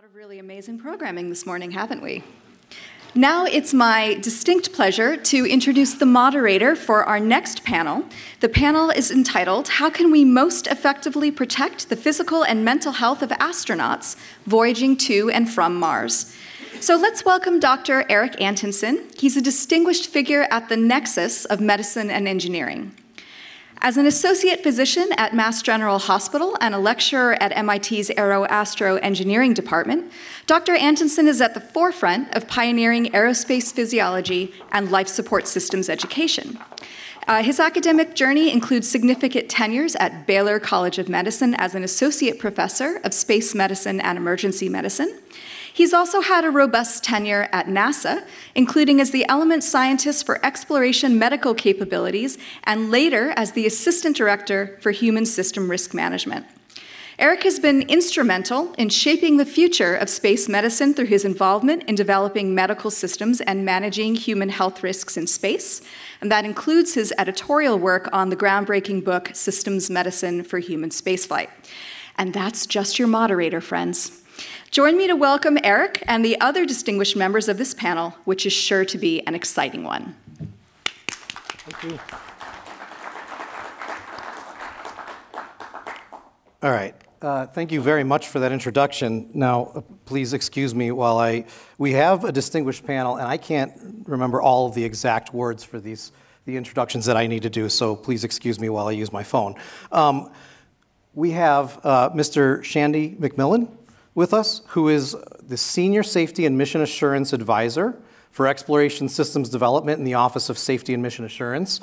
lot of really amazing programming this morning, haven't we? Now it's my distinct pleasure to introduce the moderator for our next panel. The panel is entitled, How Can We Most Effectively Protect the Physical and Mental Health of Astronauts Voyaging to and from Mars? So let's welcome Dr. Erik Antonsen. He's a distinguished figure at the nexus of medicine and engineering. As an associate physician at Mass General Hospital and a lecturer at MIT's Aero-Astro Engineering Department, Dr. Antonsen is at the forefront of pioneering aerospace physiology and life support systems education. His academic journey includes significant tenures at Baylor College of Medicine as an associate professor of space medicine and emergency medicine. He's also had a robust tenure at NASA, including as the element scientist for exploration medical capabilities and later as the assistant director for human system risk management. Erik has been instrumental in shaping the future of space medicine through his involvement in developing medical systems and managing human health risks in space, and that includes his editorial work on the groundbreaking book, Systems Medicine for Human Spaceflight. And that's just your moderator, friends. Join me to welcome Erik and the other distinguished members of this panel, which is sure to be an exciting one. Thank you. All right. Thank you very much for that introduction. Now, please excuse me while we have a distinguished panel, and I can't remember all of the exact words for the introductions that I need to do, so please excuse me while I use my phone. We have Mr. Shandy McMillian with us, who is the Senior Safety and Mission Assurance Advisor for Exploration Systems Development in the Office of Safety and Mission Assurance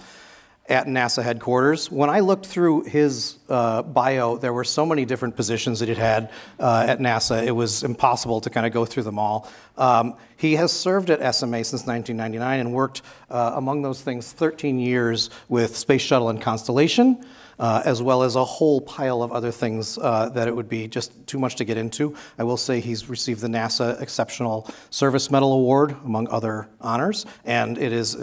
at NASA headquarters. When I looked through his bio, there were so many different positions that he'd had at NASA, it was impossible to kind of go through them all. He has served at SMA since 1999 and worked, among those things, 13 years with Space Shuttle and Constellation, as well as a whole pile of other things that it would be just too much to get into. I will say he's received the NASA Exceptional Service Medal Award, among other honors, and it is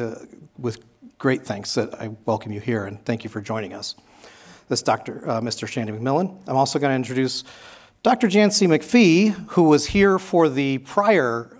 with great thanks that I welcome you here, and thank you for joining us. This is Mr. Shandy McMillian. I'm also going to introduce Dr. Jancy McPhee, who was here for the prior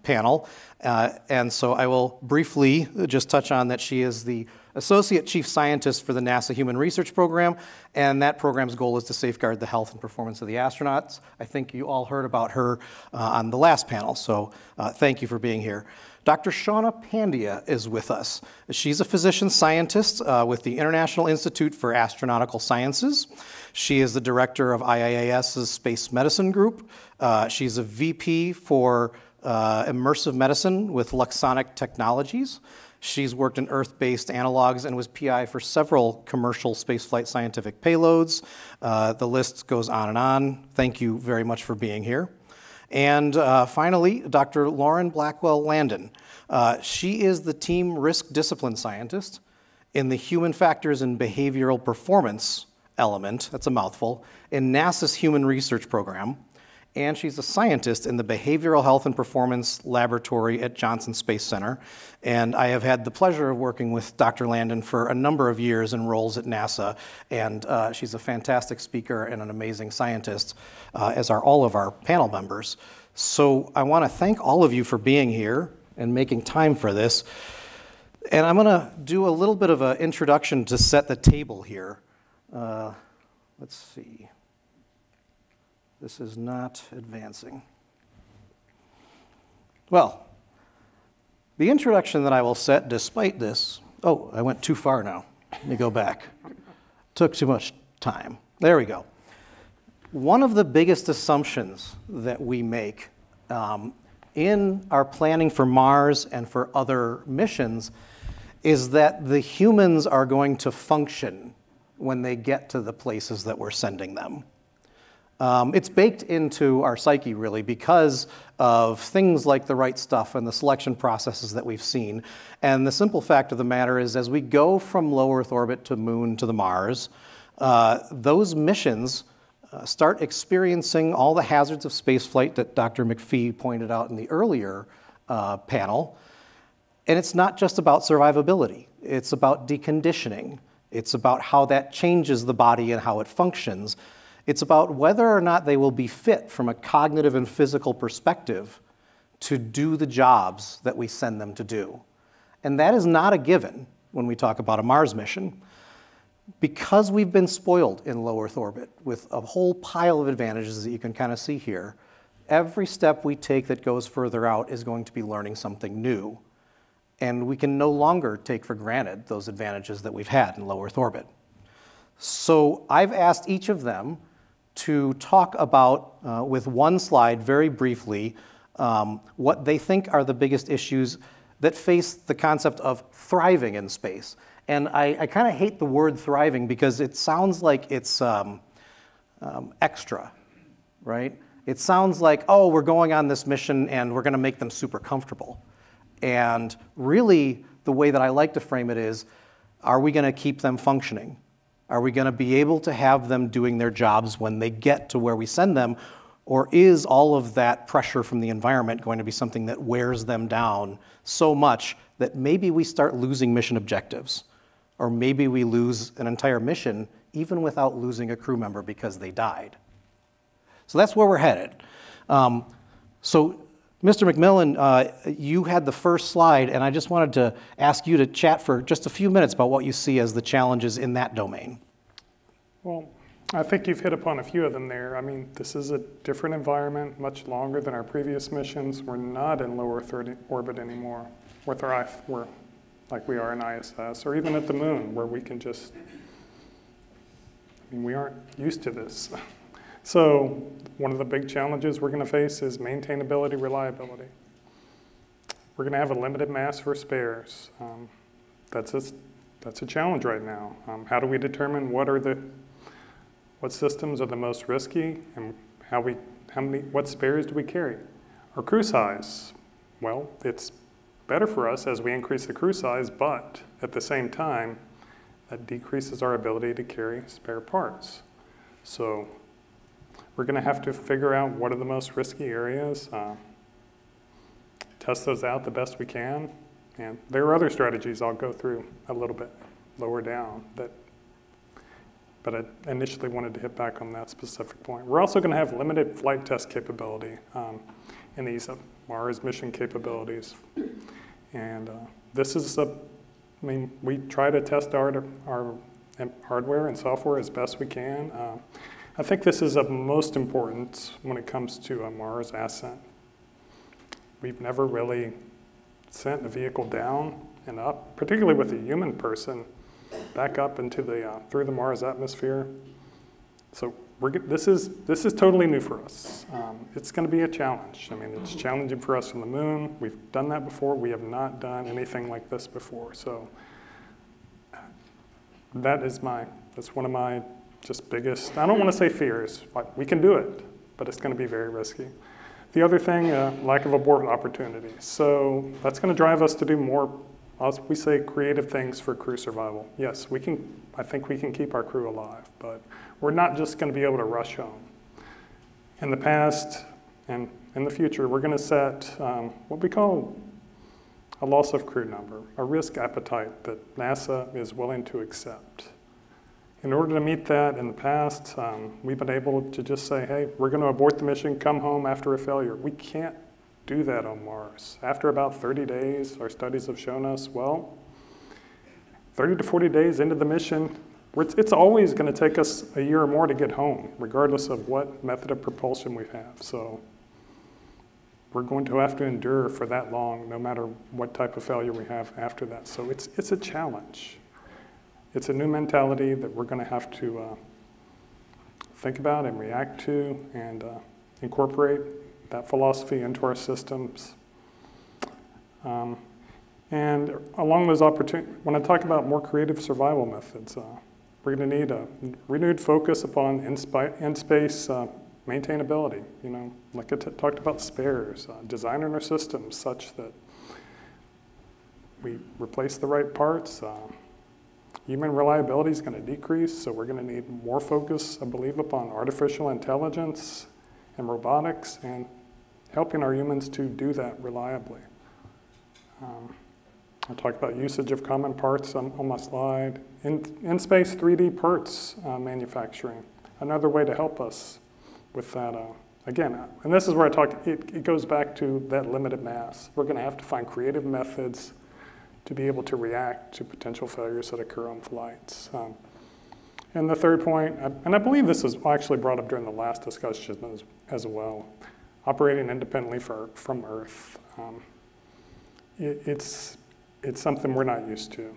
panel, and so I will briefly just touch on that she is the Associate Chief Scientist for the NASA Human Research Program, and that program's goal is to safeguard the health and performance of the astronauts. I think you all heard about her on the last panel, so thank you for being here. Dr. Shawna Pandya is with us. She's a physician scientist with the International Institute for Astronautical Sciences. She is the director of IIAS's Space Medicine Group. She's a VP for Immersive Medicine with Luxonic Technologies. She's worked in Earth-based analogs and was PI for several commercial spaceflight scientific payloads. The list goes on and on. Thank you very much for being here. And finally, Dr. Lauren Blackwell Landon. She is the team risk discipline scientist in the human factors and behavioral performance element, that's a mouthful, in NASA's Human Research Program. And she's a scientist in the Behavioral Health and Performance Laboratory at Johnson Space Center. And I have had the pleasure of working with Dr. Landon for a number of years in roles at NASA. And she's a fantastic speaker and an amazing scientist, as are all of our panel members. So I want to thank all of you for being here and making time for this. And I'm going to do a little bit of an introduction to set the table here. Let's see. This is not advancing. Well, the introduction that I will set despite this, oh, I went too far now. Let me go back. Took too much time. There we go. One of the biggest assumptions that we make in our planning for Mars and for other missions is that the humans are going to function when they get to the places that we're sending them. It's baked into our psyche, really, because of things like the right stuff and the selection processes that we've seen. And the simple fact of the matter is, as we go from low Earth orbit to Moon to the Mars, those missions start experiencing all the hazards of spaceflight that Dr. McPhee pointed out in the earlier panel. And it's not just about survivability. It's about deconditioning. It's about how that changes the body and how it functions. It's about whether or not they will be fit from a cognitive and physical perspective to do the jobs that we send them to do. And that is not a given when we talk about a Mars mission. Because we've been spoiled in low Earth orbit with a whole pile of advantages that you can kind of see here, every step we take that goes further out is going to be learning something new. And we can no longer take for granted those advantages that we've had in low Earth orbit. So I've asked each of them to talk about, with one slide very briefly, what they think are the biggest issues that face the concept of thriving in space. And I kind of hate the word thriving because it sounds like it's extra, right? It sounds like, oh, we're going on this mission and we're going to make them super comfortable. And really, the way that I like to frame it is, are we going to keep them functioning? Are we going to be able to have them doing their jobs when they get to where we send them? Or is all of that pressure from the environment going to be something that wears them down so much that maybe we start losing mission objectives? Or maybe we lose an entire mission even without losing a crew member because they died. So that's where we're headed. So Mr. McMillian, you had the first slide, and I just wanted to ask you to chat for just a few minutes about what you see as the challenges in that domain. Well, I think you've hit upon a few of them there. I mean, this is a different environment, much longer than our previous missions. We're not in low Earth orbit anymore with our like we are in ISS, or even at the moon, where we can just, I mean, we aren't used to this. So one of the big challenges we're going to face is maintainability, reliability. We're going to have a limited mass for spares. That's a challenge right now. How do we determine what systems are the most risky, and what spares do we carry? Our crew size, well, it's better for us as we increase the crew size, but at the same time, that decreases our ability to carry spare parts. So we're going to have to figure out what are the most risky areas, test those out the best we can, and there are other strategies I'll go through a little bit lower down, but I initially wanted to hit back on that specific point. We're also going to have limited flight test capability in these Mars mission capabilities. And this is we try to test our hardware and software as best we can. I think this is of most importance when it comes to a Mars ascent. We've never really sent a vehicle down and up, particularly with a human person, back up into through the Mars atmosphere. So this is totally new for us. It's going to be a challenge. I mean, it's challenging for us on the moon. We've done that before. We have not done anything like this before. So that's one of my just biggest, I don't want to say fears, but we can do it, but it's going to be very risky. The other thing, lack of abort opportunities. So that's going to drive us to do more, as we say, creative things for crew survival. Yes, I think we can keep our crew alive, but we're not just going to be able to rush home. In the past and in the future, we're going to set what we call a loss of crew number, a risk appetite that NASA is willing to accept. In order to meet that in the past, we've been able to just say, hey, we're going to abort the mission, come home after a failure. We can't do that on Mars. After about 30 days, our studies have shown us, well, 30 to 40 days into the mission, it's always going to take us a year or more to get home, regardless of what method of propulsion we have. So we're going to have to endure for that long, no matter what type of failure we have after that. So it's a challenge. It's a new mentality that we're going to have to think about and react to and incorporate that philosophy into our systems. And along those opportunities, when I talk about more creative survival methods, we're going to need a renewed focus upon in-space maintainability. You know, like I talked about spares, designing our systems such that we replace the right parts. Human reliability is going to decrease, so we're going to need more focus, I believe, upon artificial intelligence and robotics and helping our humans to do that reliably. I talked about usage of common parts on my slide. In space 3D parts manufacturing. another way to help us with that. Again, and this is where I talk, it goes back to that limited mass. We're going to have to find creative methods to be able to react to potential failures that occur on flights. And the third point, and I believe this was actually brought up during the last discussion as well, operating independently from Earth. It's something we're not used to.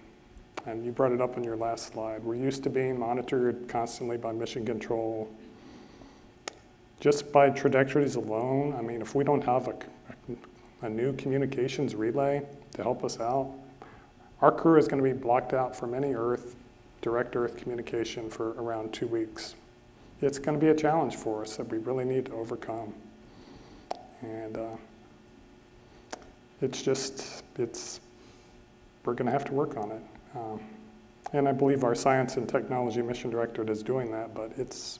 And you brought it up on your last slide. We're used to being monitored constantly by mission control. Just by trajectories alone, I mean, if we don't have a new communications relay to help us out, our crew is going to be blocked out from any direct Earth communication for around 2 weeks. It's going to be a challenge for us that we really need to overcome. And we're going to have to work on it. And I believe our science and technology mission directorate is doing that, but it's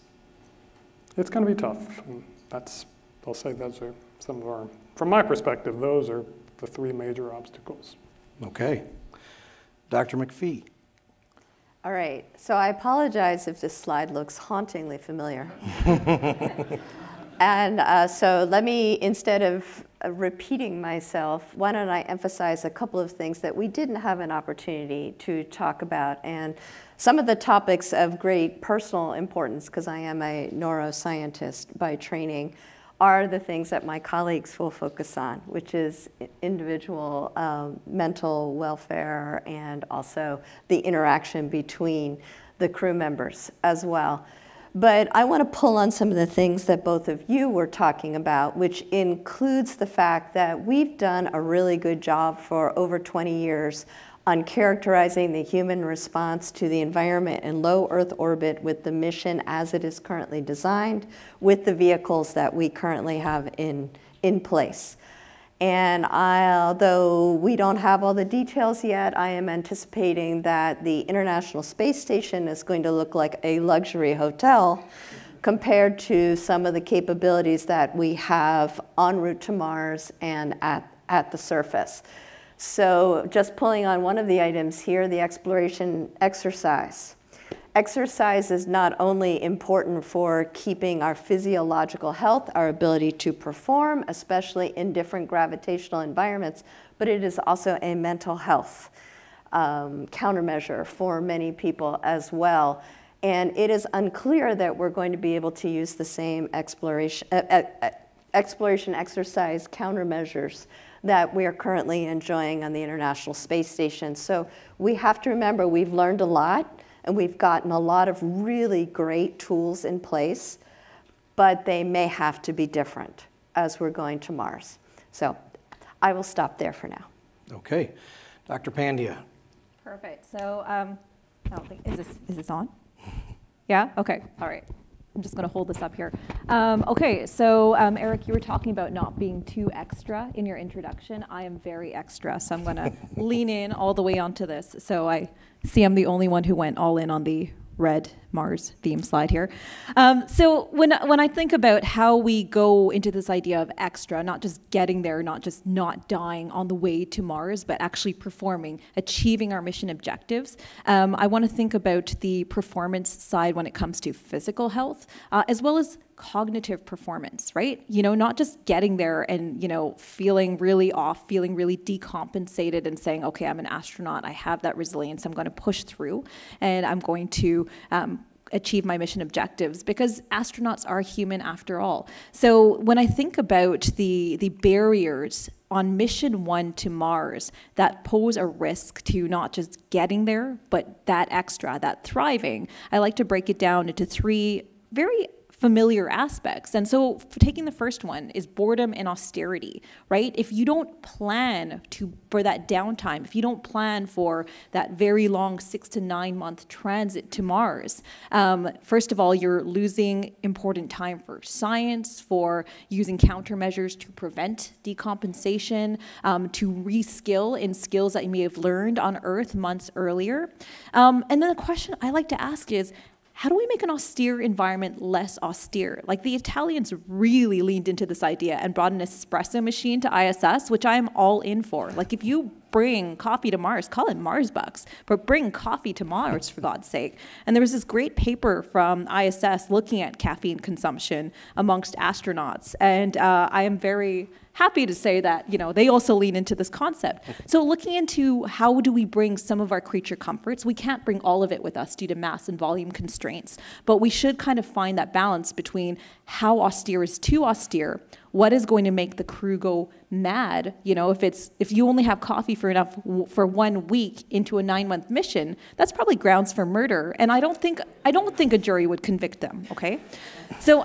going to be tough. And I'll say those are some of our, from my perspective, those are the 3 major obstacles. Okay. Dr. McPhee. All right, so I apologize if this slide looks hauntingly familiar. And so let me, instead of repeating myself, why don't I emphasize a couple of things that we didn't have an opportunity to talk about, and some of the topics of great personal importance, because I am a neuroscientist by training, are the things that my colleagues will focus on, which is individual mental welfare and also the interaction between the crew members as well. But I want to pull on some of the things that both of you were talking about, which includes the fact that we've done a really good job for over 20 years on characterizing the human response to the environment in low Earth orbit with the mission as it is currently designed, with the vehicles that we currently have in place. And although we don't have all the details yet, I am anticipating that the International Space Station is going to look like a luxury hotel compared to some of the capabilities that we have en route to Mars and at the surface. So just pulling on one of the items here, the exploration exercise. Exercise is not only important for keeping our physiological health, our ability to perform, especially in different gravitational environments, but it is also a mental health countermeasure for many people as well. And it is unclear that we're going to be able to use the same exploration exercise countermeasures that we are currently enjoying on the International Space Station. So we have to remember we've learned a lot, and we've gotten a lot of really great tools in place, but they may have to be different as we're going to Mars. So I will stop there for now. Okay. Dr. Pandya. Perfect. So I don't think, is this on? Yeah? Okay. All right. I'm just going to hold this up here. Okay, so Erik, you were talking about not being too extra in your introduction. I am very extra, so I'm going to lean in all the way onto this. So I see I'm the only one who went all in on the red Mars theme slide here. So when I think about how we go into this idea of extra, not just getting there, not just not dying on the way to Mars, but actually performing, achieving our mission objectives, I want to think about the performance side when it comes to physical health, as well as cognitive performance, right? You know, not just getting there and, you know, feeling really off, feeling really decompensated and saying, okay, I'm an astronaut, I have that resilience, I'm going to push through, and I'm going to achieve my mission objectives, because astronauts are human after all. So when I think about the barriers on mission 1 to Mars that pose a risk to not just getting there, but that extra, that thriving, I like to break it down into 3 very familiar aspects. And so taking the first one is boredom and austerity, right? If you don't plan for that downtime, if you don't plan for that very long 6 to 9 month transit to Mars, first of all, you're losing important time for science, for using countermeasures to prevent decompensation, to reskill in skills that you may have learned on Earth months earlier. And then the question I like to ask is, how do we make an austere environment less austere? Like, the Italians really leaned into this idea and brought an espresso machine to ISS, which I am all in for. Like, if you bring coffee to Mars, call it Mars bucks, but bring coffee to Mars for God's sake. And there was this great paper from IIAS looking at caffeine consumption amongst astronauts. And I am very happy to say that, they also lean into this concept. So looking into how do we bring some of our creature comforts, we can't bring all of it with us due to mass and volume constraints, but we should kind of find that balance between how austere is too austere, what is going to make the crew go mad. If you only have coffee for 1 week into a 9-month mission, that's probably grounds for murder. And I don't think a jury would convict them. Okay, so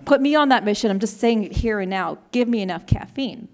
put me on that mission. I'm just saying it here and now. Give me enough caffeine.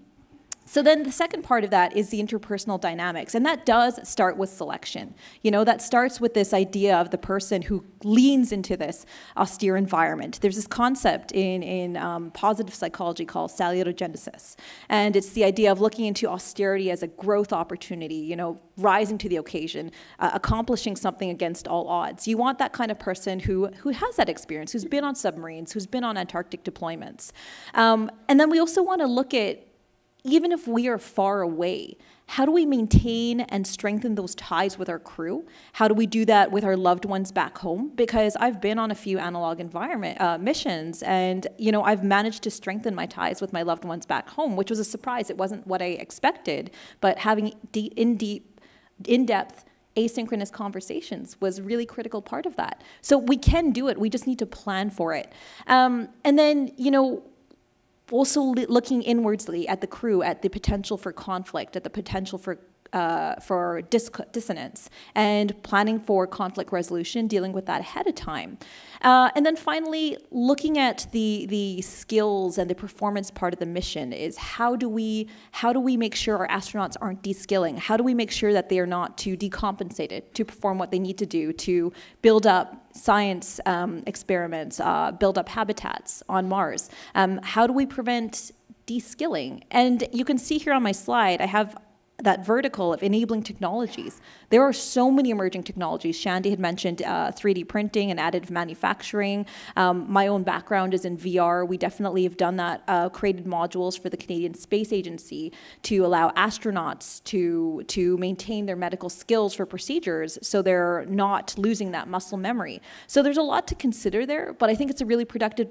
So then the second part of that is the interpersonal dynamics, and that does start with selection. That starts with this idea of the person who leans into this austere environment. There's this concept in positive psychology called salutogenesis, and it's the idea of looking into austerity as a growth opportunity, rising to the occasion, accomplishing something against all odds. You want that kind of person who has that experience, who's been on submarines, who's been on Antarctic deployments. And then we also want to look at, even if we are far away, how do we maintain and strengthen those ties with our crew? How do we do that with our loved ones back home? Because I've been on a few analog environment missions, and I've managed to strengthen my ties with my loved ones back home, which was a surprise. It wasn't what I expected, but having in-depth asynchronous conversations was a really critical part of that. So we can do it. We just need to plan for it. And then, also looking inwardly at the crew, at the potential for conflict, at the potential for dissonance, and planning for conflict resolution, dealing with that ahead of time. And then finally, looking at the skills and the performance part of the mission is how do we make sure our astronauts aren't de-skilling? How do we make sure that they are not too decompensated to perform what they need to do to build up science experiments, build up habitats on Mars? How do we prevent de-skilling? And you can see here on my slide, I have that vertical of enabling technologies. There are so many emerging technologies. Shandy had mentioned 3D printing and additive manufacturing. My own background is in VR. We definitely have done that, created modules for the Canadian Space Agency to allow astronauts to maintain their medical skills for procedures so they're not losing that muscle memory. So there's a lot to consider there, but I think it's a really productive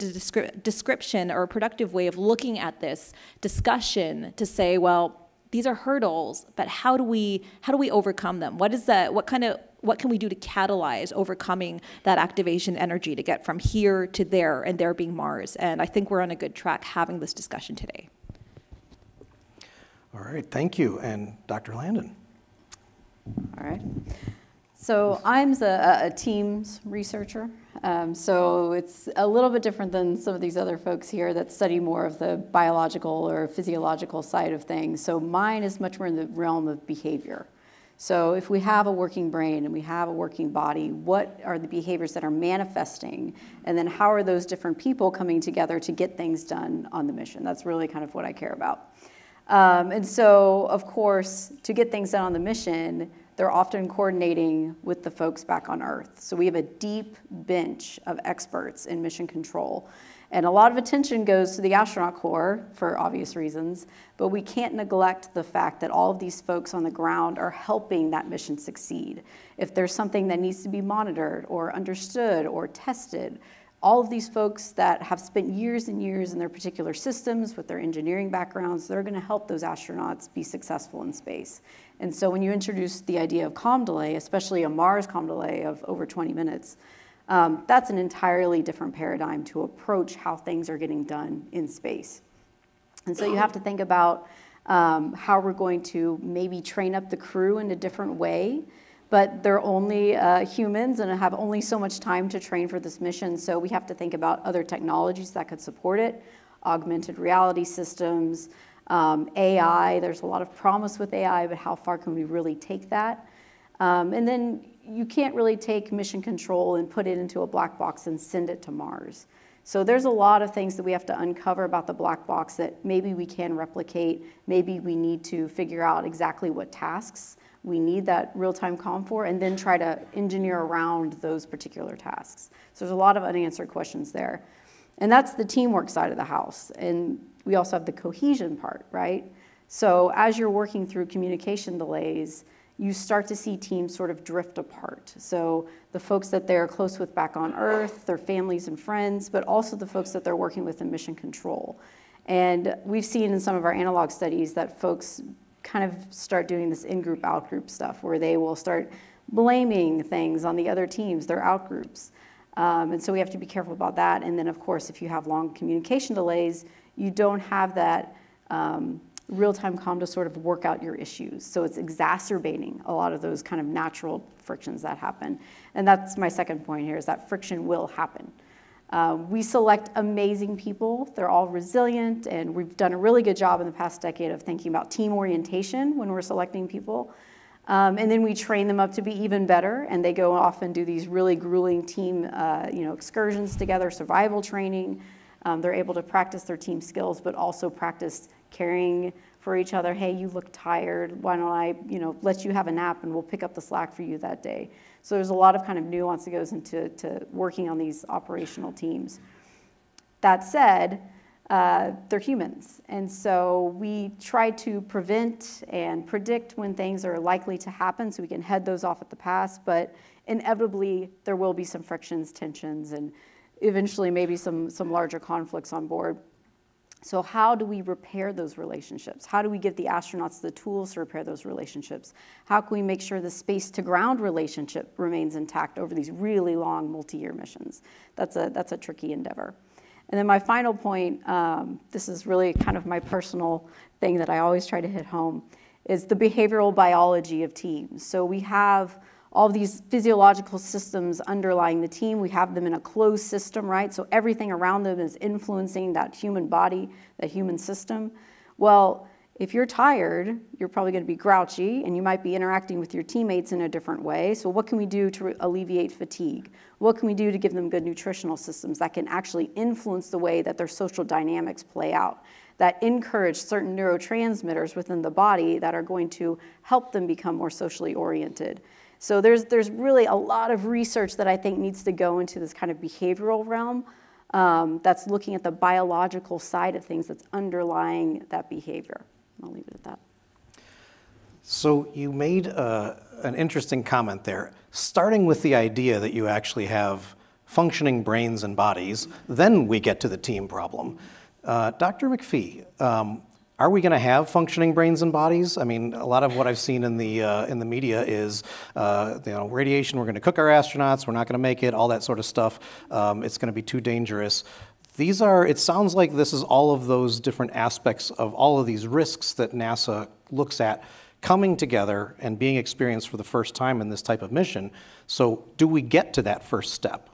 description or a productive way of looking at this discussion to say, well, these are hurdles, but how do we overcome them? What can we do to catalyze overcoming that activation energy to get from here to there, and there being Mars? And I think we're on a good track having this discussion today. All right, thank you. And Dr. Landon. All right. So I'm a teams researcher. So it's a little bit different than some of these other folks here that study more of the biological or physiological side of things. So mine is much more in the realm of behavior. So if we have a working brain and we have a working body, what are the behaviors that are manifesting? And then how are those different people coming together to get things done on the mission? That's really kind of what I care about. And so, of course, to get things done on the mission, they're often coordinating with the folks back on Earth. So we have a deep bench of experts in mission control. And a lot of attention goes to the astronaut corps for obvious reasons, but we can't neglect the fact that all of these folks on the ground are helping that mission succeed. If there's something that needs to be monitored or understood or tested, all of these folks that have spent years and years in their particular systems with their engineering backgrounds, they're going to help those astronauts be successful in space. And so when you introduce the idea of comm delay, especially a Mars comm delay of over 20 minutes, that's an entirely different paradigm to approach how things are getting done in space. And so you have to think about how we're going to maybe train up the crew in a different way, but they're only humans and have only so much time to train for this mission. So we have to think about other technologies that could support it, augmented reality systems, AI. There's a lot of promise with AI, but how far can we really take that? And then you can't really take mission control and put it into a black box and send it to Mars. So there's a lot of things that we have to uncover about the black box that maybe we can replicate. Maybe we need to figure out exactly what tasks we need that real-time comm for, and then try to engineer around those particular tasks. So there's a lot of unanswered questions there. And that's the teamwork side of the house. And we also have the cohesion part, right? So as you're working through communication delays, you start to see teams sort of drift apart. So the folks that they're close with back on Earth, their families and friends, but also the folks that they're working with in mission control. And we've seen in some of our analog studies that folks kind of start doing this in-group, out-group stuff where they will start blaming things on the other teams, their out-groups. And so we have to be careful about that. And then, of course, if you have long communication delays, you don't have that real-time comm to sort of work out your issues. So it's exacerbating a lot of those kind of natural frictions that happen. And that's my second point here, is that friction will happen. We select amazing people. They're all resilient, and we've done a really good job in the past decade of thinking about team orientation when we're selecting people. And then we train them up to be even better, and they go off and do these really grueling team excursions together, survival training. They're able to practice their team skills, but also practice caring for each other. Hey, you look tired. Why don't I, let you have a nap, and we'll pick up the slack for you that day. So there's a lot of kind of nuance that goes into working on these operational teams. That said, they're humans. And so we try to prevent and predict when things are likely to happen so we can head those off at the pass. But inevitably, there will be some frictions, tensions, and eventually maybe some larger conflicts on board. So how do we repair those relationships? How do we give the astronauts the tools to repair those relationships? How can we make sure the space-to-ground relationship remains intact over these really long multi-year missions? That's a tricky endeavor. And then my final point, this is really kind of my personal thing that I always try to hit home, is the behavioral biology of teams. So we have all these physiological systems underlying the team. We have them in a closed system, right? So everything around them is influencing that human body, that human system. Well, if you're tired, you're probably going to be grouchy, and you might be interacting with your teammates in a different way. So what can we do to alleviate fatigue? What can we do to give them good nutritional systems that can actually influence the way that their social dynamics play out, that encourage certain neurotransmitters within the body that are going to help them become more socially oriented? So there's really a lot of research that I think needs to go into this kind of behavioral realm that's looking at the biological side of things that's underlying that behavior. I'll leave it at that. So you made an interesting comment there, starting with the idea that you actually have functioning brains and bodies, then we get to the team problem. Dr. McPhee, are we going to have functioning brains and bodies? I mean, a lot of what I've seen in the media is, radiation. We're going to cook our astronauts. We're not going to make it. All that sort of stuff. It's going to be too dangerous. It sounds like this is all of those different aspects of all of these risks that NASA looks at coming together and being experienced for the first time in this type of mission. So, do we get to that first step?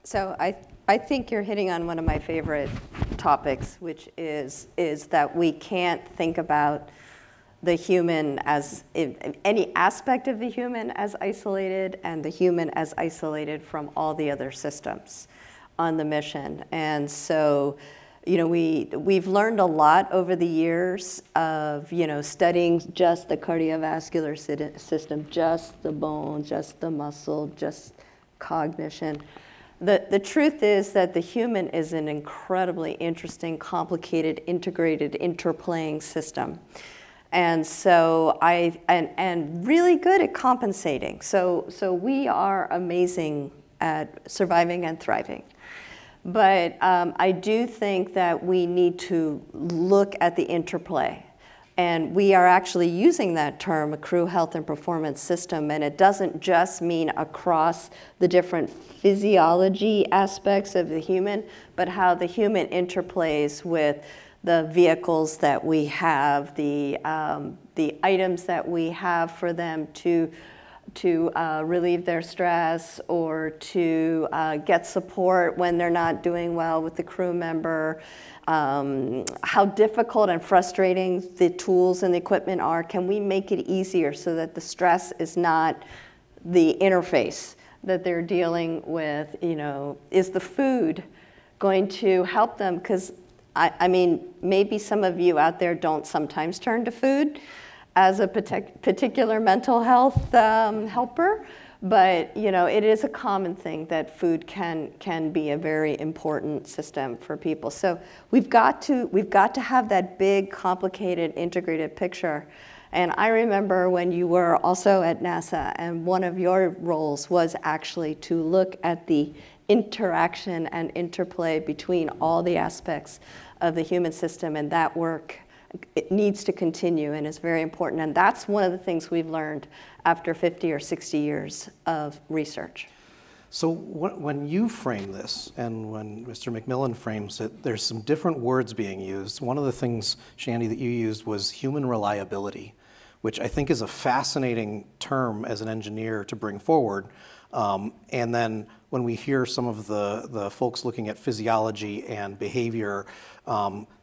So I think you're hitting on one of my favorite topics, which is that we can't think about the human as any aspect of the human as isolated, and the human as isolated from all the other systems on the mission. And so, we've learned a lot over the years of, studying just the cardiovascular system, just the bone, just the muscle, just cognition. The truth is that the human is an incredibly interesting, complicated, integrated, interplaying system. And so and really good at compensating. So we are amazing at surviving and thriving. But I do think that we need to look at the interplay. And we are actually using that term, a crew health and performance system, and it doesn't just mean across the different physiology aspects of the human, but how the human interplays with the vehicles that we have, the items that we have for them to relieve their stress, or to get support when they're not doing well with the crew member. How difficult and frustrating the tools and the equipment are. Can we make it easier so that the stress is not the interface that they're dealing with? Is the food going to help them? Because I mean, maybe some of you out there don't sometimes turn to food as a particular mental health helper, But it is a common thing that food can be a very important system for people. So we've got to have that big, complicated, integrated picture. And I remember when you were also at NASA, and one of your roles was actually to look at the interaction and interplay between all the aspects of the human system, and that work, it needs to continue and is very important. And that's one of the things we've learned after 50 or 60 years of research. So when you frame this, and when Mr. McMillian frames it, there's some different words being used. One of the things, Shandy, that you used was human reliability, which I think is a fascinating term as an engineer to bring forward. And then when we hear some of the folks looking at physiology and behavior,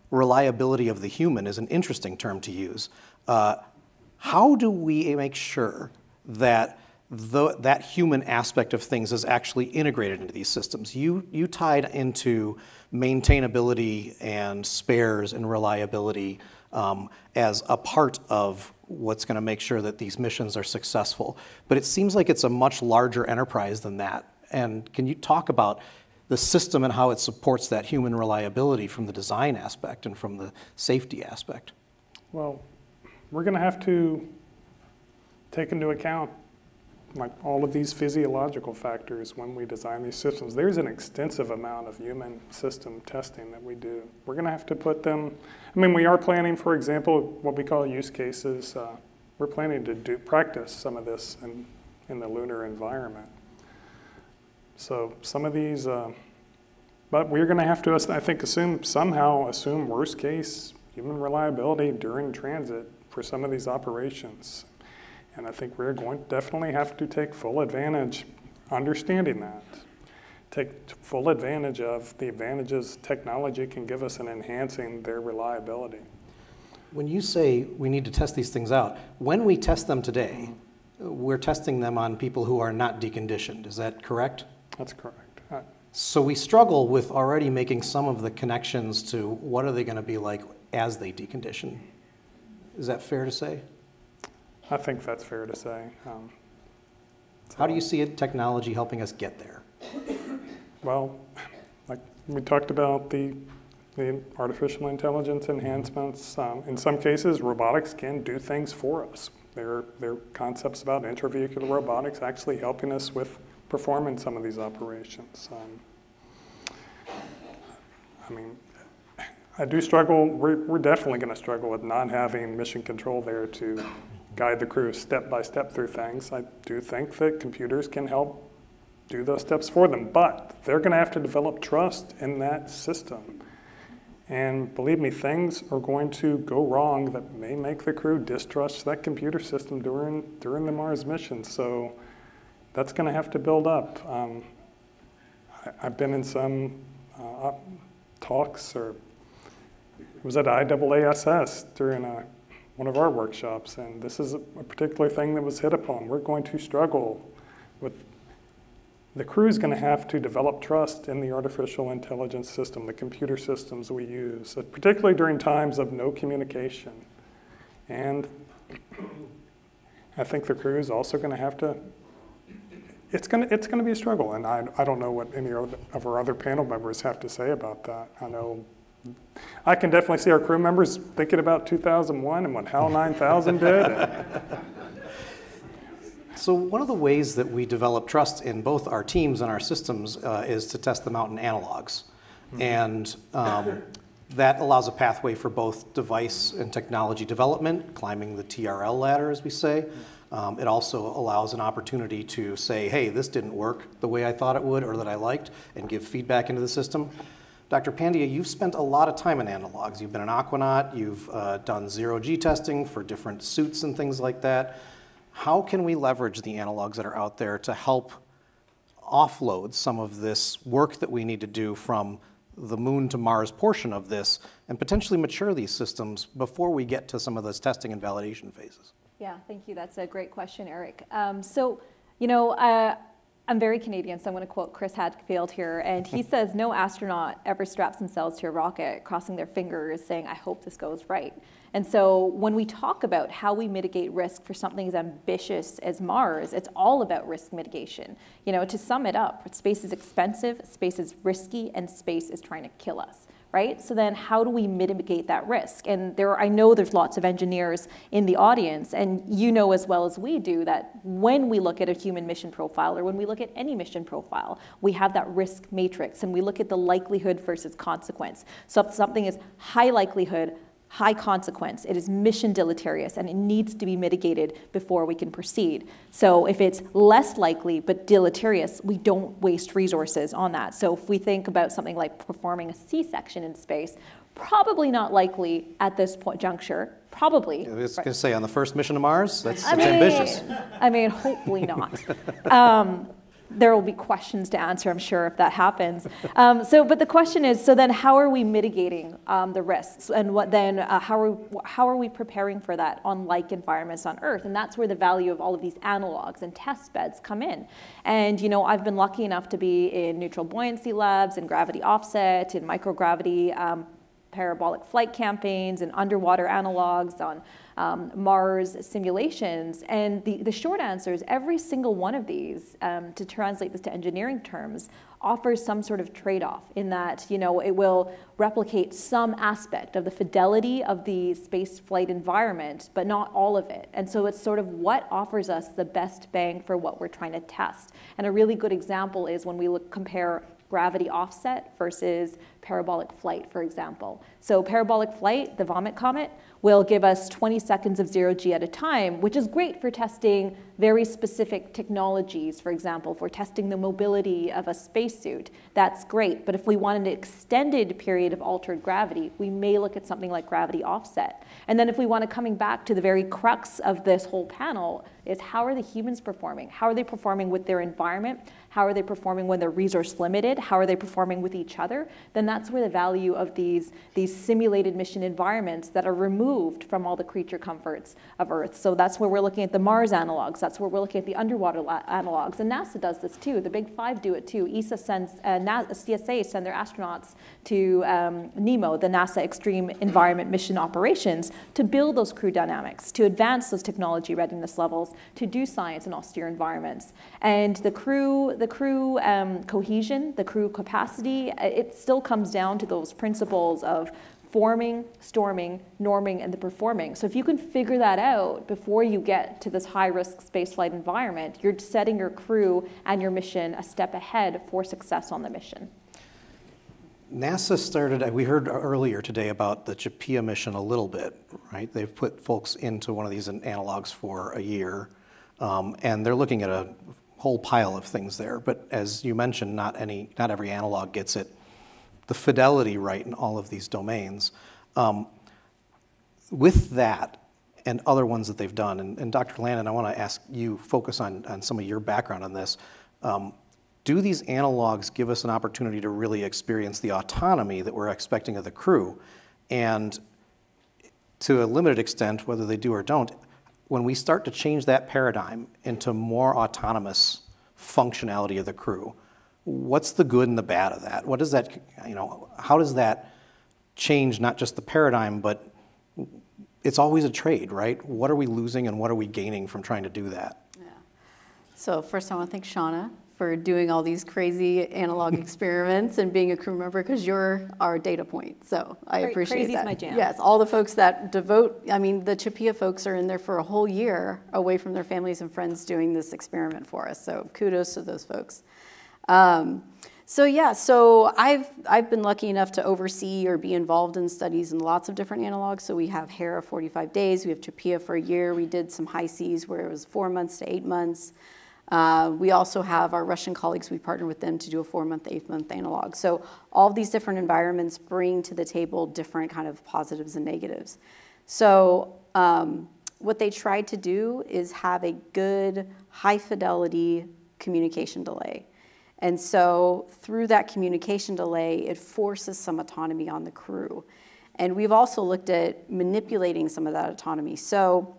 reliability of the human is an interesting term to use. How do we make sure that that human aspect of things is actually integrated into these systems? You tied into maintainability and spares and reliability as a part of what's going to make sure that these missions are successful. But it seems like it's a much larger enterprise than that. And can you talk about the system and how it supports that human reliability from the design aspect and from the safety aspect? Well, we're going to have to take into account like all of these physiological factors when we design these systems. There's an extensive amount of human system testing that we do. We're going to have to put them, we are planning, for example, what we call use cases. We're planning to practice some of this in the lunar environment. So some of these, but we're going to have to, I think, somehow assume worst case human reliability during transit for some of these operations. And I think we're going to definitely have to take full advantage, understanding that, take full advantage of the advantages technology can give us in enhancing their reliability. When you say we need to test these things out, when we test them today, we're testing them on people who are not deconditioned. Is that correct? That's correct. So we struggle with already making some of the connections to what are they going to be like as they decondition. Is that fair to say? I think that's fair to say. How do you see technology helping us get there? Well, like we talked about the artificial intelligence enhancements. In some cases, robotics can do things for us. There are concepts about intravehicular robotics actually helping us with performing some of these operations. I do struggle, we're definitely going to struggle with not having mission control there to guide the crew step by step through things. I do think that computers can help do those steps for them, but they're going to have to develop trust in that system. And believe me, things are going to go wrong that may make the crew distrust that computer system during the Mars mission. So that's going to have to build up. I've been in some talks, or it was at IIAS during one of our workshops, and this is a particular thing that was hit upon. We're going to struggle with, the crew is going to have to develop trust in the artificial intelligence system, the computer systems we use, particularly during times of no communication. And I think the crew is also going to have to, it's going to be a struggle, and I don't know what any of our other panel members have to say about that. I can definitely see our crew members thinking about 2001 and what HAL 9000 did. So one of the ways that we develop trust in both our teams and our systems is to test them out in analogs. And that allows a pathway for both device and technology development, climbing the TRL ladder, as we say. It also allows an opportunity to say, hey, this didn't work the way I thought it would or that I liked, and give feedback into the system. Dr. Pandya, you've spent a lot of time in analogs. You've been an Aquanaut, you've done zero-G testing for different suits and things like that. How can we leverage the analogs that are out there to help offload some of this work that we need to do from the Moon to Mars portion of this and potentially mature these systems before we get to some of those testing and validation phases? Yeah, thank you. That's a great question, Erik. I'm very Canadian, so I'm going to quote Chris Hadfield here, and he says, no astronaut ever straps themselves to a rocket, crossing their fingers, saying, I hope this goes right. And so when we talk about how we mitigate risk for something as ambitious as Mars, it's all about risk mitigation. You know, to sum it up, space is expensive, space is risky, and space is trying to kill us. Right? So then how do we mitigate that risk? And I know there's lots of engineers in the audience, and you know as well as we do that when we look at a human mission profile, or when we look at any mission profile, we have that risk matrix, and we look at the likelihood versus consequence. So if something is high likelihood, high consequence, it is mission deleterious, and it needs to be mitigated before we can proceed. So if it's less likely but deleterious, we don't waste resources on that. So if we think about something like performing a C-section in space, probably not likely at this point juncture, probably. I was going to say, on the first mission to Mars, that's ambitious. I mean, hopefully not. There will be questions to answer, I'm sure, if that happens. But the question is, so then how are we mitigating the risks? And what then, how are we preparing for that on like environments on Earth? And that's where the value of all of these analogs and test beds come in. And, you know, I've been lucky enough to be in neutral buoyancy labs, in gravity offset, in microgravity, parabolic flight campaigns, and underwater analogs on Mars simulations. And the short answer is every single one of these, to translate this to engineering terms, offers some sort of trade-off in that, you know, it will replicate some aspect of the fidelity of the space flight environment, but not all of it. And so it's sort of what offers us the best bang for what we're trying to test. And a really good example is when we compare gravity offset versus parabolic flight, for example. So parabolic flight, the Vomit Comet, will give us 20 seconds of 0G at a time, which is great for testing very specific technologies. For example, for testing the mobility of a spacesuit, that's great. But if we want an extended period of altered gravity, we may look at something like gravity offset. And then if we want to coming back to the very crux of this whole panel, is how are the humans performing? How are they performing with their environment? How are they performing when they're resource limited? How are they performing with each other? Then that's where the value of these simulated mission environments that are removed from all the creature comforts of Earth. So that's where we're looking at the Mars analogs. That's where we're looking at the underwater analogs. And NASA does this too. The Big Five do it too. ESA sends, CSA send their astronauts to NEMO, the NASA Extreme Environment Mission Operations, to build those crew dynamics, to advance those technology readiness levels, to do science in austere environments. And the crew cohesion, the crew capacity, it still comes down to those principles of forming, storming, norming, and the performing. So if you can figure that out before you get to this high-risk spaceflight environment, you're setting your crew and your mission a step ahead for success on the mission. NASA started, we heard earlier today about the CHAPEA mission a little bit, right? They've put folks into one of these analogs for a year, and they're looking at a whole pile of things there. But as you mentioned, not every analog gets it, the fidelity right in all of these domains. With that and other ones that they've done, and Dr. Landon, I want to ask you, focus on some of your background on this. Do these analogs give us an opportunity to really experience the autonomy that we're expecting of the crew? And to a limited extent, whether they do or don't, when we start to change that paradigm into more autonomous functionality of the crew, what's the good and the bad of that? What does that, you know, how does that change not just the paradigm, but it's always a trade, right? What are we losing and what are we gaining from trying to do that? Yeah. So first I want to thank Shawna for doing all these crazy analog experiments and being a crew member, because you're our data point. So I appreciate crazy's that. My jam. Yes, all the folks that devote, I mean, the CHAPEA folks are in there for a whole year away from their families and friends doing this experiment for us. So kudos to those folks. So I've been lucky enough to oversee or be involved in studies in lots of different analogs. So we have HERA 45 days, we have CHAPEA for a year, we did some high seas where it was 4 months to 8 months. We also have our Russian colleagues, we partner with them to do a 4-month, 8-month analog. So all of these different environments bring to the table different kind of positives and negatives. So what they tried to do is have a good high fidelity communication delay. And so through that communication delay, it forces some autonomy on the crew. And we've also looked at manipulating some of that autonomy. So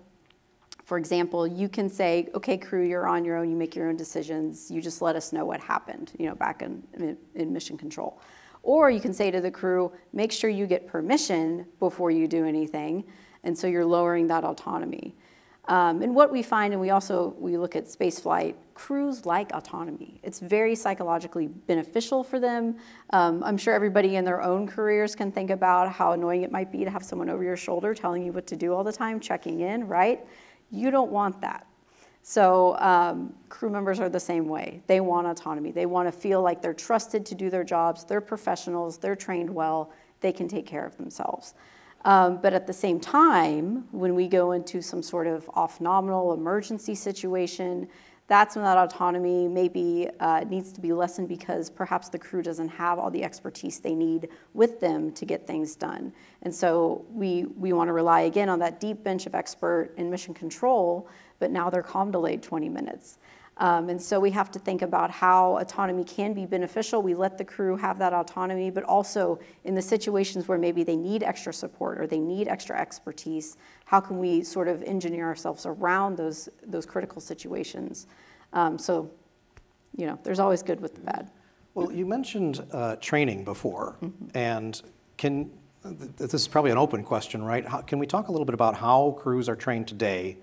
For example, you can say, okay, crew, you're on your own, you make your own decisions, you just let us know what happened, back in mission control. Or you can say to the crew, make sure you get permission before you do anything, and so you're lowering that autonomy. And what we find, and we look at spaceflight, crews like autonomy. It's very psychologically beneficial for them. I'm sure everybody in their own careers can think about how annoying it might be to have someone over your shoulder telling you what to do all the time, checking in, right? You don't want that. So crew members are the same way. They want autonomy. They want to feel like they're trusted to do their jobs. They're professionals. They're trained well. They can take care of themselves. But at the same time, when we go into some sort of off-nominal emergency situation, that's when that autonomy maybe needs to be lessened because perhaps the crew doesn't have all the expertise they need with them to get things done. And so we want to rely again on that deep bench of expert in mission control, but now they're comm delayed 20 minutes. And so we have to think about how autonomy can be beneficial. We let the crew have that autonomy, but also in the situations where maybe they need extra support or they need extra expertise, how can we sort of engineer ourselves around those critical situations? So, there's always good with the bad. Well, you mentioned training before, and this is probably an open question, right? Can we talk a little bit about how crews are trained today?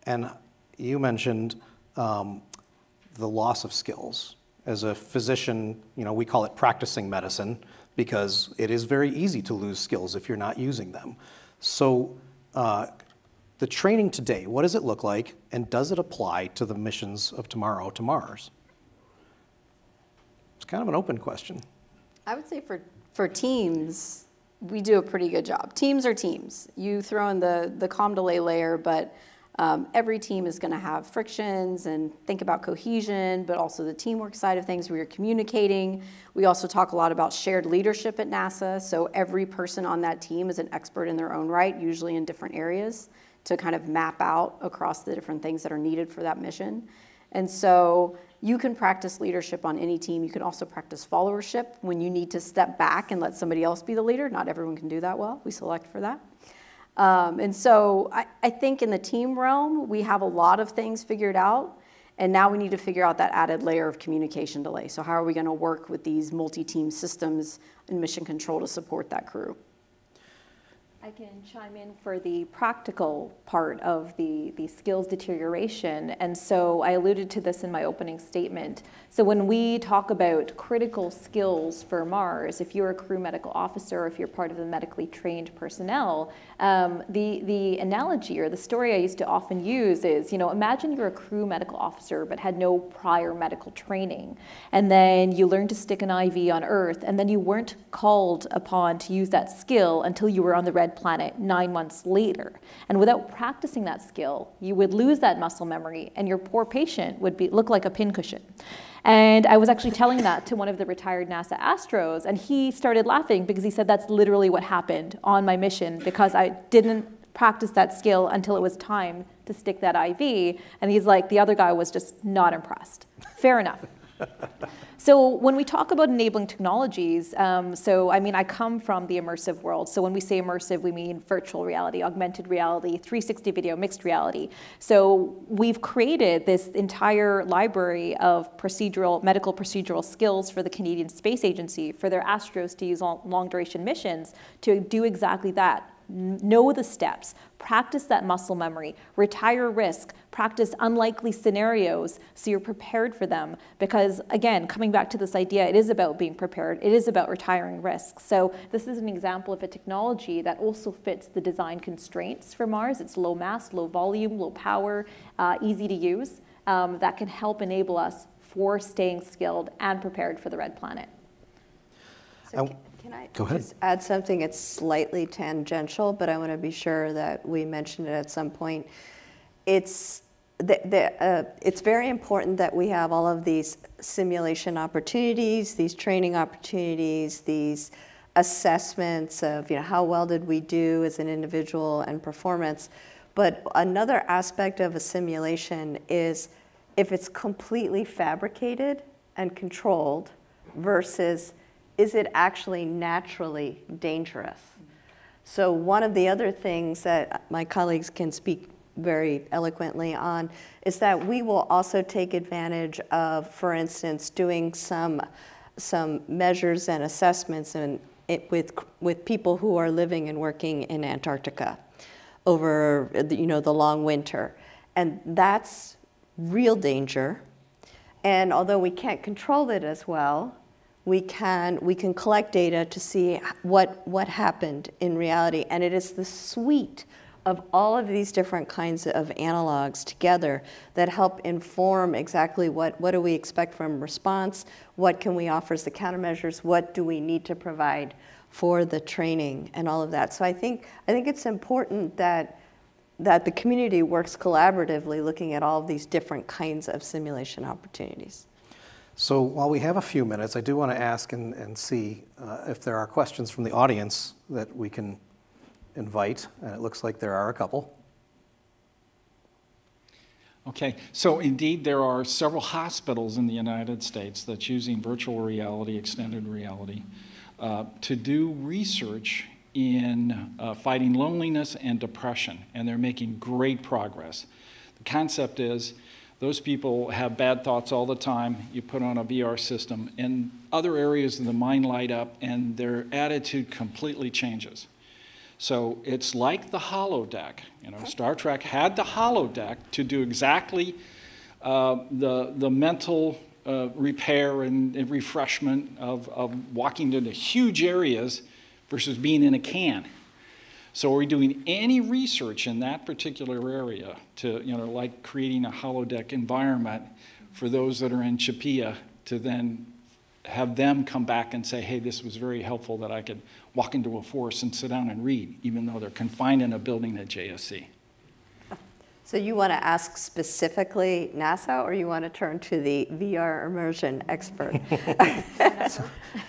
And you mentioned the loss of skills. As a physician, we call it practicing medicine because it is very easy to lose skills if you're not using them. So the training today, what does it look like, and does it apply to the missions of tomorrow to Mars? It's kind of an open question. I would say for teams, we do a pretty good job. Teams are teams. You throw in the comm delay layer, but every team is going to have frictions and think about cohesion, but also the teamwork side of things where you're communicating. We also talk a lot about shared leadership at NASA. So every person on that team is an expert in their own right, usually in different areas, to kind of map out across the different things that are needed for that mission. And so you can practice leadership on any team. You can also practice followership when you need to step back and let somebody else be the leader. Not everyone can do that well. We select for that. And so I think in the team realm, we have a lot of things figured out, and now we need to figure out that added layer of communication delay. So how are we going to work with these multi-team systems in mission control to support that crew? I can chime in for the practical part of the skills deterioration. And so I alluded to this in my opening statement. So when we talk about critical skills for Mars, if you're a crew medical officer, or if you're part of the medically trained personnel, the analogy or the story I used to often use is, imagine you're a crew medical officer but had no prior medical training. And then you learned to stick an IV on Earth, and then you weren't called upon to use that skill until you were on the red planet 9 months later. And without practicing that skill, you would lose that muscle memory, and your poor patient would look like a pincushion. And I was actually telling that to one of the retired NASA astros, and he started laughing because he said that's literally what happened on my mission because I didn't practice that skill until it was time to stick that IV. And he's like, the other guy was just not impressed. Fair enough. So when we talk about enabling technologies, I come from the immersive world. So when we say immersive, we mean virtual reality, augmented reality, 360 video, mixed reality. So we've created this entire library of medical procedural skills for the Canadian Space Agency, for their astros to use on long-duration missions to do exactly that. Know the steps, practice that muscle memory, retire risk, practice unlikely scenarios so you're prepared for them. Because again, coming back to this idea, it is about being prepared. It is about retiring risk. So this is an example of a technology that also fits the design constraints for Mars. It's low mass, low volume, low power, easy to use. That can help enable us for staying skilled and prepared for the red planet. So can I Go ahead. just add something? It's slightly tangential, but I want to be sure that we mention it at some point. It's very important that we have all of these simulation opportunities, these training opportunities, these assessments of how well did we do as an individual and performance. But another aspect of a simulation is if it's completely fabricated and controlled versus is it actually naturally dangerous? So one of the other things that my colleagues can speak very eloquently on, is that we will also take advantage of, for instance, doing some measures and assessments with people who are living and working in Antarctica over the long winter. And that's real danger. And although we can't control it as well, we can collect data to see what happened in reality. And it is the suite of all of these different kinds of analogs together that help inform exactly what do we expect from response, what can we offer as the countermeasures, what do we need to provide for the training and all of that. So I think it's important that the community works collaboratively looking at all of these different kinds of simulation opportunities. So while we have a few minutes, I do want to ask and see if there are questions from the audience that we can invite, and it looks like there are a couple. Okay, so indeed there are several hospitals in the United States that's using virtual reality, extended reality, to do research in fighting loneliness and depression, and they're making great progress. The concept is those people have bad thoughts all the time. You put on a VR system, and other areas of the mind light up, and their attitude completely changes. So it's like the holodeck. Star Trek had the holodeck to do exactly the mental repair and refreshment of walking into huge areas versus being in a can. So are we doing any research in that particular area to, like creating a holodeck environment for those that are in Chapia to then have them come back and say, hey, this was very helpful that I could walk into a forest and sit down and read, even though they're confined in a building at JSC. So you want to ask specifically NASA, or you want to turn to the VR immersion expert?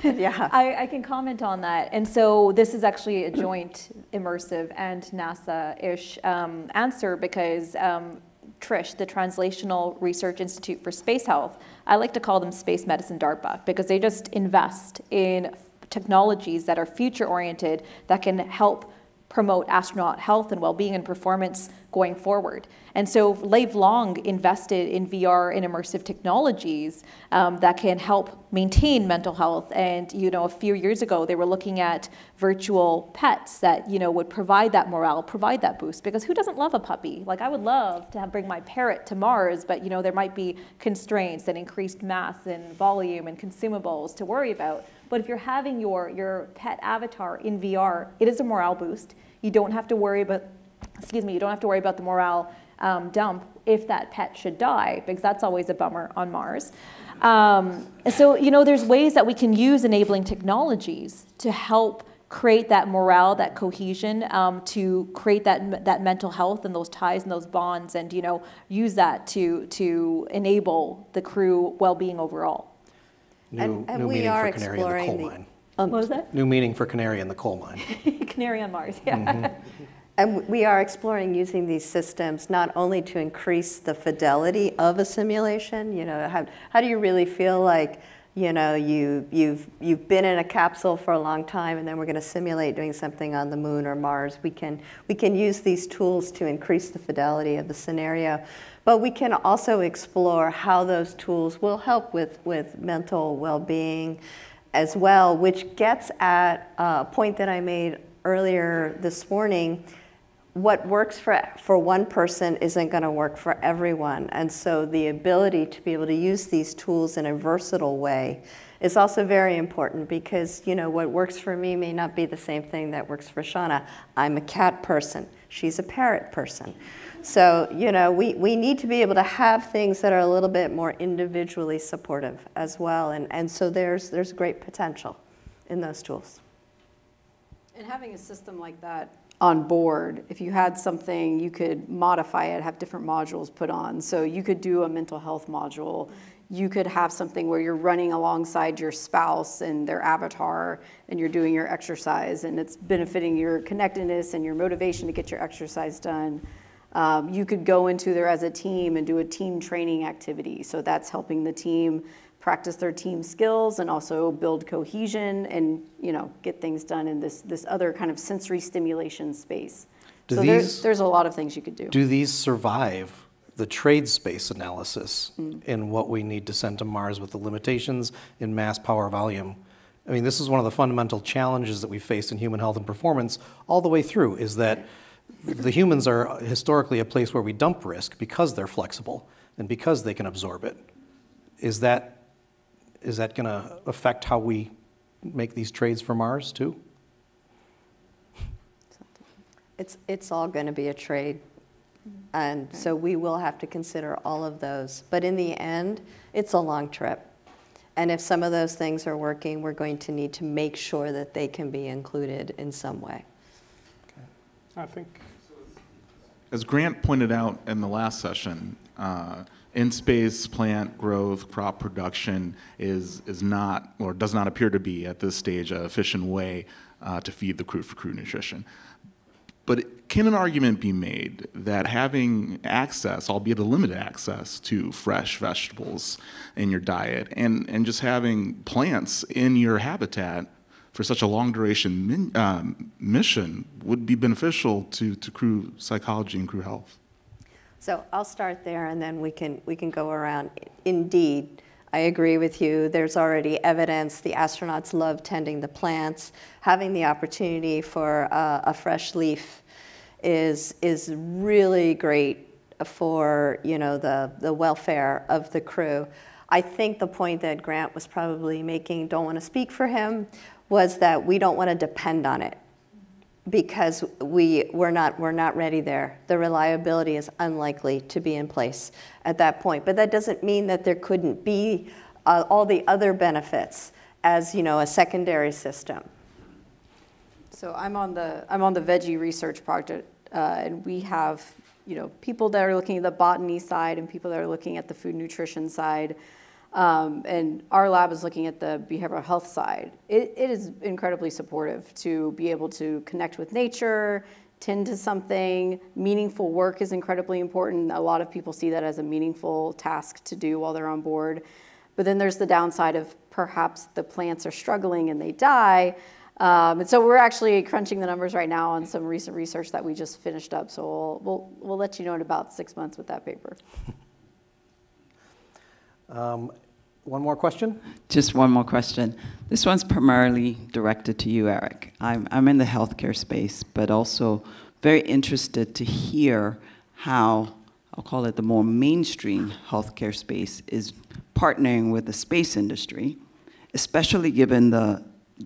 Yeah. I can comment on that. And so this is actually a joint immersive and NASA-ish answer because TRISH, the Translational Research Institute for Space Health, I like to call them Space Medicine DARPA because they just invest in technologies that are future-oriented that can help promote astronaut health and well-being and performance going forward. And so they've long invested in VR and immersive technologies that can help maintain mental health. And a few years ago, they were looking at virtual pets that would provide that morale, provide that boost. Because who doesn't love a puppy? Like I would love to bring my parrot to Mars, but there might be constraints and increased mass and volume and consumables to worry about. But if you're having your pet avatar in VR, it is a morale boost. You don't have to worry about, you don't have to worry about the morale dump if that pet should die, because that's always a bummer on Mars. So, there's ways that we can use enabling technologies to help create that morale, that cohesion, to create that mental health and those ties and those bonds, and use that to enable the crew well-being overall. New meaning for canary in the coal mine. What was that? New meaning for canary in the coal mine. Canary on Mars, yeah. Mm-hmm. And we are exploring using these systems not only to increase the fidelity of a simulation. How do you really feel like you've been in a capsule for a long time, and then we're going to simulate doing something on the moon or Mars. We can use these tools to increase the fidelity of the scenario. But we can also explore how those tools will help with mental well-being as well, which gets at a point that I made earlier this morning. What works for one person isn't going to work for everyone. And so the ability to be able to use these tools in a versatile way is also very important, because what works for me may not be the same thing that works for Shawna. I'm a cat person. She's a parrot person. So, we need to be able to have things that are a little bit more individually supportive as well. And so there's great potential in those tools. And having a system like that on board, if you had something, you could modify it, have different modules put on. So you could do a mental health module. You could have something where you're running alongside your spouse and their avatar, and you're doing your exercise, and it's benefiting your connectedness and your motivation to get your exercise done. You could go into there as a team and do a team training activity. So that's helping the team practice their team skills and also build cohesion and get things done in this other kind of sensory stimulation space. So there's a lot of things you could do. Do these survive the trade space analysis in what we need to send to Mars with the limitations in mass, power, volume? I mean, this is one of the fundamental challenges that we faced in human health and performance all the way through, is that the humans are historically a place where we dump risk because they're flexible and because they can absorb it. Is that going to affect how we make these trades for Mars too? It's all going to be a trade. And so we will have to consider all of those. But in the end, it's a long trip. And if some of those things are working, we're going to need to make sure that they can be included in some way. Okay. I think, as Grant pointed out in the last session, in-space plant growth, crop production is not, or does not appear to be at this stage, an efficient way to feed the crew for crew nutrition. But can an argument be made that having access, albeit a limited access, to fresh vegetables in your diet and just having plants in your habitat for such a long duration mission would be beneficial to crew psychology and crew health? So I'll start there, and then we can go around. Indeed, I agree with you. There's already evidence. The astronauts love tending the plants. Having the opportunity for a fresh leaf is really great for, you know, the welfare of the crew. I think the point that Grant was probably making, don't want to speak for him, was that we don't want to depend on it, because we're not ready there. The reliability is unlikely to be in place at that point. But that doesn't mean that there couldn't be all the other benefits as, you know, a secondary system. So I'm on the veggie research project, and we have, you know, people that are looking at the botany side and people that are looking at the food nutrition side. And our lab is looking at the behavioral health side. It is incredibly supportive to be able to connect with nature, tend to something. Meaningful work is incredibly important. A lot of people see that as a meaningful task to do while they're on board. But then there's the downside of perhaps the plants are struggling and they die. And so we're actually crunching the numbers right now on some recent research that we just finished up. So we'll let you know in about 6 months with that paper. One more question? Just one more question. This one's primarily directed to you, Erik. I'm in the healthcare space, but also very interested to hear how, I'll call it the more mainstream healthcare space, is partnering with the space industry, especially given the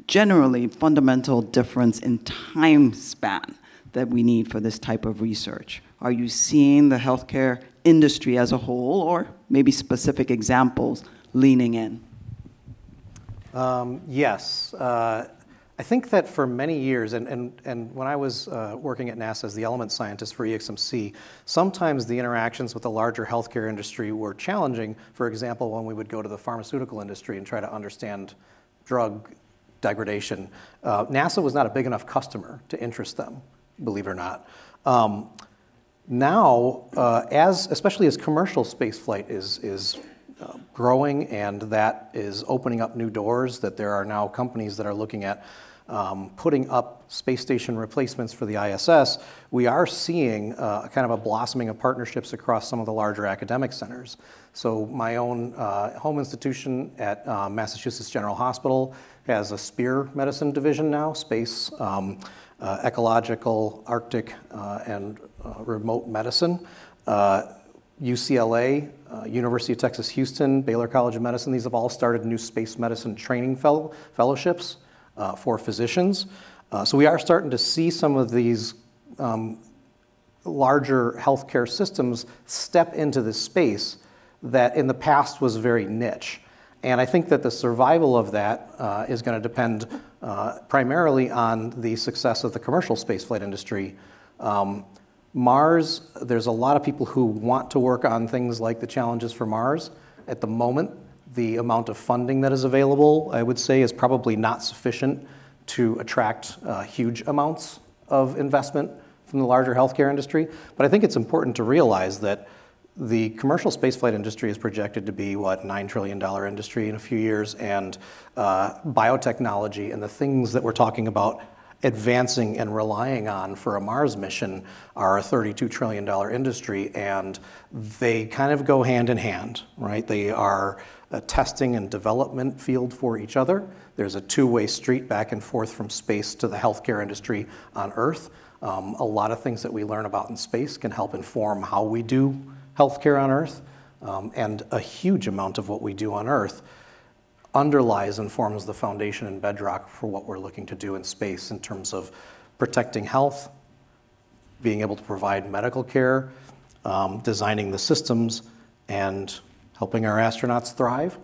generally fundamental difference in time span that we need for this type of research. Are you seeing the healthcare industry as a whole, or maybe specific examples leaning in? Yes. I think that for many years, and when I was working at NASA as the element scientist for EXMC, sometimes the interactions with the larger healthcare industry were challenging. For example, when we would go to the pharmaceutical industry and try to understand drug degradation, NASA was not a big enough customer to interest them, believe it or not. Now, especially as commercial spaceflight is growing, and that is opening up new doors, that there are now companies that are looking at putting up space station replacements for the ISS, we are seeing kind of a blossoming of partnerships across some of the larger academic centers. So my own home institution at Massachusetts General Hospital has a SPEAR medicine division now, space, ecological, Arctic, and remote medicine. UCLA, University of Texas Houston, Baylor College of Medicine, these have all started new space medicine training fellowships for physicians. So we are starting to see some of these larger healthcare systems step into this space that in the past was very niche. And I think that the survival of that is going to depend primarily on the success of the commercial spaceflight industry. Mars, there's a lot of people who want to work on things like the challenges for Mars. At the moment, the amount of funding that is available, I would say, is probably not sufficient to attract huge amounts of investment from the larger healthcare industry. But I think it's important to realize that the commercial spaceflight industry is projected to be, $9 trillion industry in a few years, and biotechnology and the things that we're talking about advancing and relying on for a Mars mission are a $32 trillion industry, and they kind of go hand in hand, right? They are a testing and development field for each other. There's a two-way street back and forth from space to the healthcare industry on Earth. A lot of things that we learn about in space can help inform how we do healthcare on Earth, and a huge amount of what we do on Earth underlies and forms the foundation and bedrock for what we're looking to do in space in terms of protecting health, being able to provide medical care, designing the systems, and helping our astronauts thrive.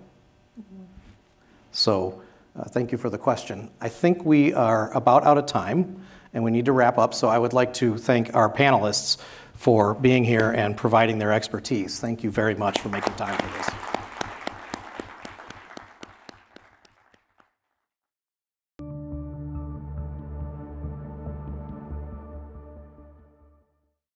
So thank you for the question. I think we are about out of time, and we need to wrap up, so I would like to thank our panelists for being here and providing their expertise. Thank you very much for making time for this.